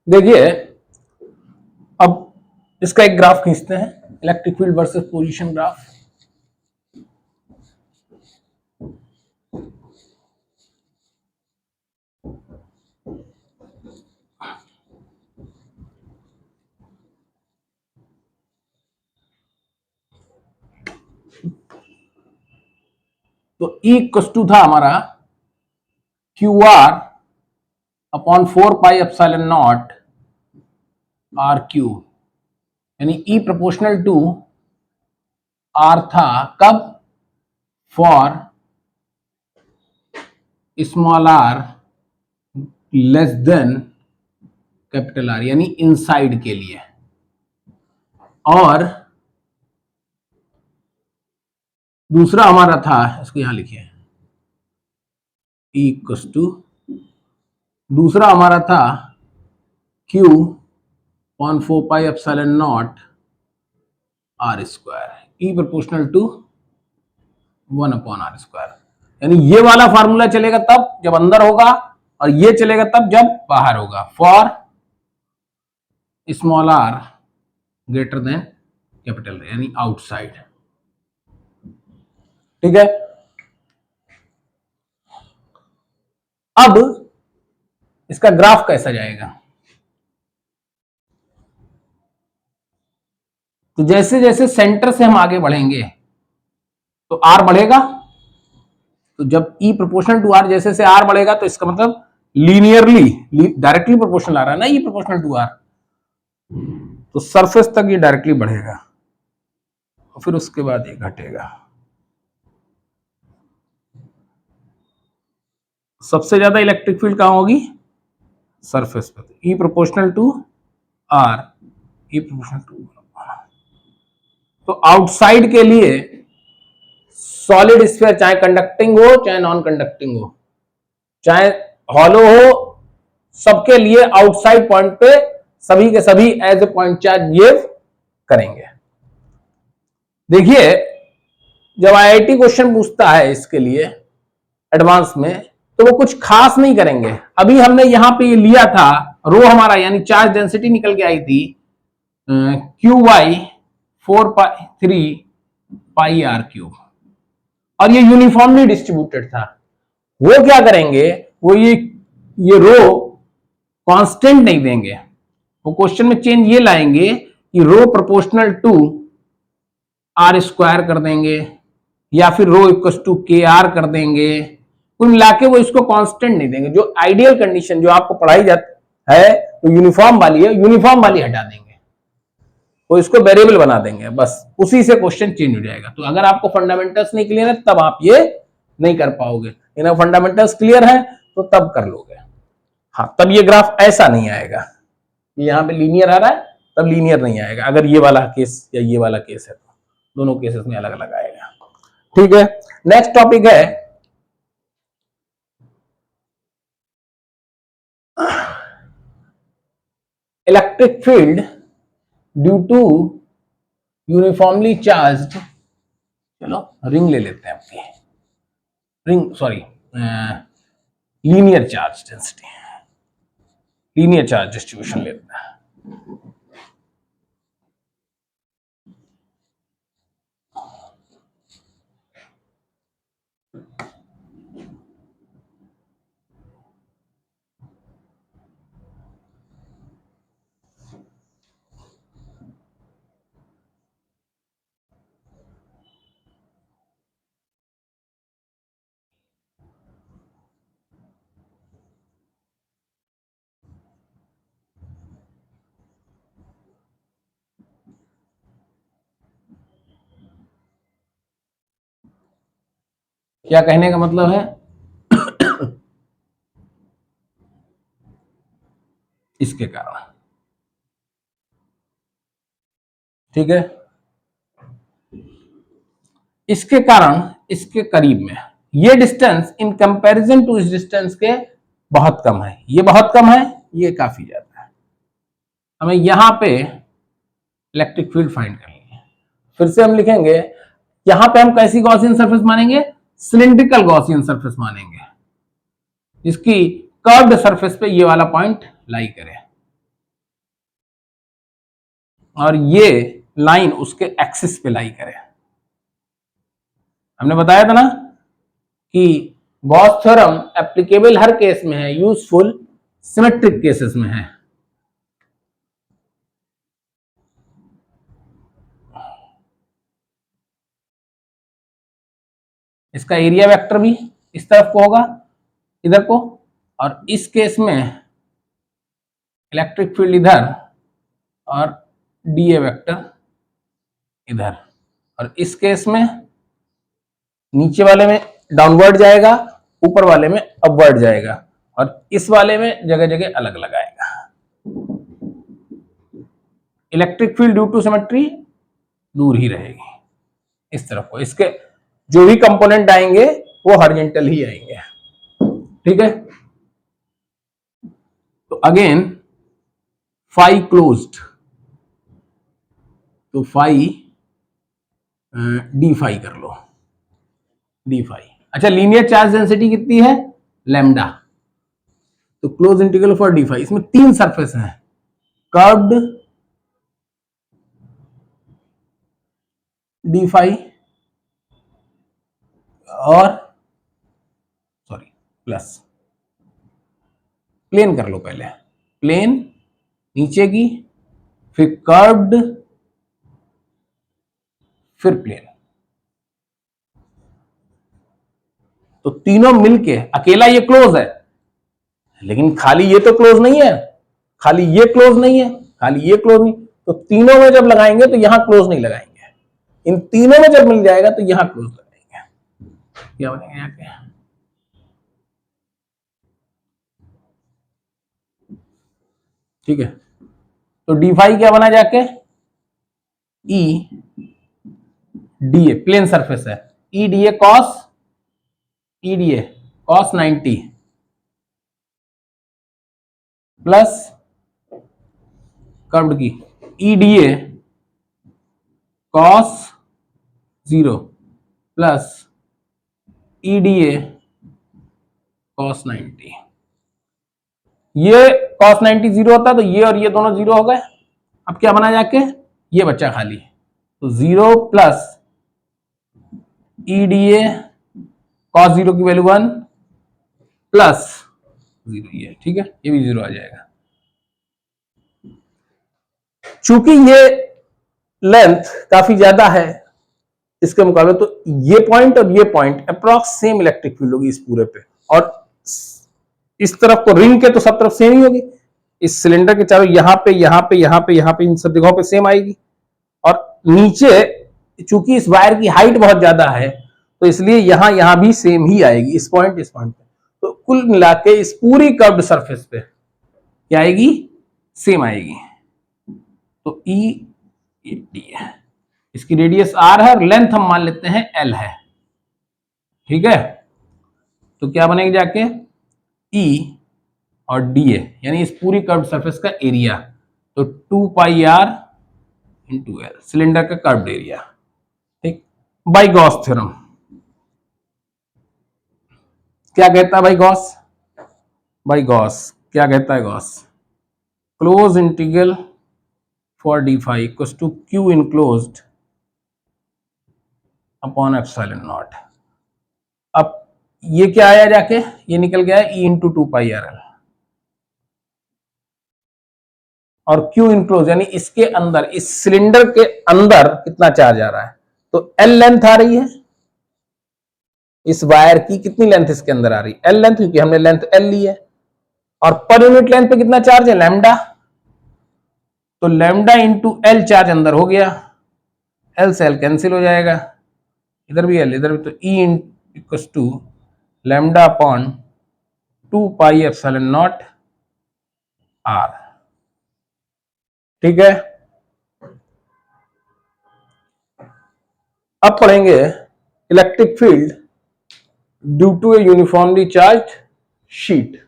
देखिए अब इसका एक ग्राफ खींचते हैं, electric field versus position graph. तो E इक्वल टू था हमारा Q R upon 4 pi epsilon nought R Q, यानी E प्रोपोर्शनल टू आर था कब? For small R less than capital R, यानी इनसाइड के लिए। और दूसरा हमारा था, इसको यहां लिखिए, E इक्वल टू, दूसरा हमारा था Q upon 4 pi epsilon nought R square, E proportional to 1/r²। यानी ये वाला फार्मूला चलेगा तब जब अंदर होगा, और ये चलेगा तब जब बाहर होगा, for small R greater than capital, यानी आउटसाइड। ठीक है। अब इसका ग्राफ कैसा जाएगा? तो जैसे जैसे सेंटर से हम आगे बढ़ेंगे तो आर बढ़ेगा। तो जब E प्रोपोर्शनल टू आर, जैसे से आर बढ़ेगा तो इसका मतलब लीनियरली, डायरेक्टली प्रोपोर्शनल आ रहा है ना E प्रोपोर्शनल टू आर, तो सरफेस तक ये डायरेक्टली बढ़ेगा और फिर उसके बाद ये घटेगा। सबसे ज्यादा इलेक्ट्रिक फील्ड कहां होगी? सरफेस पर। E proportional to R, E proportional to. तो आउटसाइड के लिए सॉलिड स्फीयर, चाहे कंडक्टिंग हो चाहे नॉन कंडक्टिंग हो, चाहे हॉलो हो, सबके लिए आउटसाइड पॉइंट पे सभी के सभी as a point charge give करेंगे। देखिए जब आईआईटी क्वेश्चन पूछता है इसके लिए एडवांस में, तो वो कुछ खास नहीं करेंगे। अभी हमने यहां पे लिया था रो हमारा, यानी चार्ज डेंसिटी निकल के आई थी Q Y 4/3 pi R cube, और ये यूनिफॉर्मली डिस्ट्रीब्यूटेड था। वो क्या करेंगे, वो ये रो कांस्टेंट नहीं देंगे, वो क्वेश्चन में चेंज ये लाएंगे कि रो प्रोपोर्शनल टू आर स्क्वायर कर देंगे, या फिर रो इक्वल टू के आर कर देंगे। कुल मिला के वो इसको कांस्टेंट नहीं देंगे। जो आइडियल कंडीशन जो आपको पढ़ाई जाती है तो यूनिफॉर्म वाली है, यूनिफॉर्म वाली हटा देंगे, वो इसको वेरिएबल बना देंगे, बस उसी से क्वेश्चन चेंज हो जाएगा। तो अगर आपको फंडामेंटल्स नहीं क्लियर है तब आप ये नहीं कर पाओगे, लेकिन फंडामेंटल्स क्लियर है तो तब कर लोगे। हाँ, तब ये ग्राफ ऐसा नहीं आएगा, यहाँ पे लीनियर आ रहा है, तब लीनियर नहीं आएगा। अगर ये वाला केस या ये वाला केस है तो दोनों केसेस में अलग अलग आएगा। ठीक है। नेक्स्ट टॉपिक है electric field due to uniformly charged, चलो रिंग ले लेते हैं आपकी, ring sorry linear charge density, linear charge distribution लेते हैं। क्या कहने का मतलब है? इसके कारण, ठीक है, इसके कारण इसके करीब में ये डिस्टेंस इन कंपैरिजन टू इस डिस्टेंस के बहुत कम है, ये बहुत कम है, ये काफी ज्यादा है। हमें यहां पे इलेक्ट्रिक फील्ड फाइंड करनी है। फिर से हम लिखेंगे, यहां पे हम कैसी गॉसियन सरफेस मानेंगे? सिलिंड्रिकल गॉसियन सरफेस मानेंगे, जिसकी कर्व्ड सरफेस पे ये वाला पॉइंट लाई करे। और ये लाइन उसके एक्सिस पे लाई करे। हमने बताया था ना कि गॉस थ्योरम एप्लीकेबल हर केस में है, यूजफुल सिमेट्रिक केसेस में है। इसका एरिया वेक्टर भी इस तरफ को होगा, इधर को, और इस केस में इलेक्ट्रिक फील्ड इधर और डीए वेक्टर इधर, और इस केस में नीचे वाले में डाउनवर्ड जाएगा, ऊपर वाले में अपवर्ड जाएगा, और इस वाले में जगह जगह अलग अलग आएगा। Electric field due to symmetry दूर ही रहेगी इस तरफ को, इसके जो भी कंपोनेंट आएंगे वो हॉरिजॉन्टल ही आएंगे। ठीक है, तो अगेन फाई क्लोज्ड, तो फाई डी फाई कर लो, डी फाई। अच्छा, लीनियर चार्ज डेंसिटी कितनी है, लैम्डा, तो close integral for D phi. इसमें 3 सरफेस हैं, कर्व्ड, डी फाई और सॉरी प्लस। प्लेन कर लो पहले, प्लेन नीचे की, फिर कर्व्ड, फिर प्लेन। तो तीनों मिलके, अकेला ये क्लोज है, लेकिन खाली ये तो क्लोज नहीं है, खाली ये क्लोज नहीं है, खाली ये क्लोज नहीं, तो तीनों में जब लगाएंगे तो यहां क्लोज नहीं लगाएंगे, इन तीनों में जब मिल जाएगा तो यहां क्लोज लगाएंगे। क्या बनेगा यहाँ पे, ठीक है। तो डी फाई क्या बना जाके, E D A, plane surface है, E D A cos, E D A cos 90 plus curved की E D A cos 0 plus E D A cos 90। ये कॉस 90 0 होता तो ये और ये दोनों 0 हो गए। अब क्या बना जाके, ये बच्चा खाली, तो 0 plus E D A cos 0 की वैल्यू 1 प्लस 0, ये ठीक है, ये भी 0 आ जाएगा। चूंकि ये लेंथ काफी ज्यादा है इसके मुकाबले, तो ये पॉइंट और ये point approx same electric field होगी इस पूरे पे, और इस तरफ को रिंग के तो सब तरफ सेम ही होगी, इस सिलेंडर के चारों यहां पे यहां पे यहां पे यहां पे इन सब जगहों पे सेम आएगी। और नीचे चूंकि इस वायर की हाइट बहुत ज्यादा है तो इसलिए यहां भी सेम ही आएगी, इस पॉइंट पे। तो कुल मिला के इस पूरी कर्व्ड सरफेस पे क्या आएगी, सेम आएगी। तो ई डी है, इसकी रेडियस आर है और लेंथ हम मान लेते हैं एल है, ठीक है। तो क्या बनेगी जाके, ई और डी ए यानी इस पूरी कर्व्ड सरफेस का एरिया, तो 2 pi R into L, cylinder का कर्व्ड एरिया, ठीक। बाय गॉस थ्योरम क्या कहता है भाई, गॉस क्या कहता है, Gauss close integral for D phi equals to Q enclosed upon epsilon nought. अब ये क्या आया जाके, ये निकल गया है E into 2 pi R L, और क्यू इनक्लोज यानी इसके अंदर, इस सिलेंडर के अंदर कितना चार्ज आ रहा है, तो एल लेंथ आ रही है, इस वायर की कितनी लेंथ इसके अंदर आ रही है, एल लेंथ, क्योंकि हमने लेंथ एल ली है, और पर यूनिट लेंथ पे कितना चार्ज है, लैम्डा, तो लैम्डा इंटू एल चार्ज अंदर हो गया, एल से एल कैंसिल हो जाएगा, इधर भी एल इधर भी, तो E equals to lambda upon 2 pi epsilon nought R, ठीक है। अब पढ़ेंगे electric field due to a uniformly charged sheet.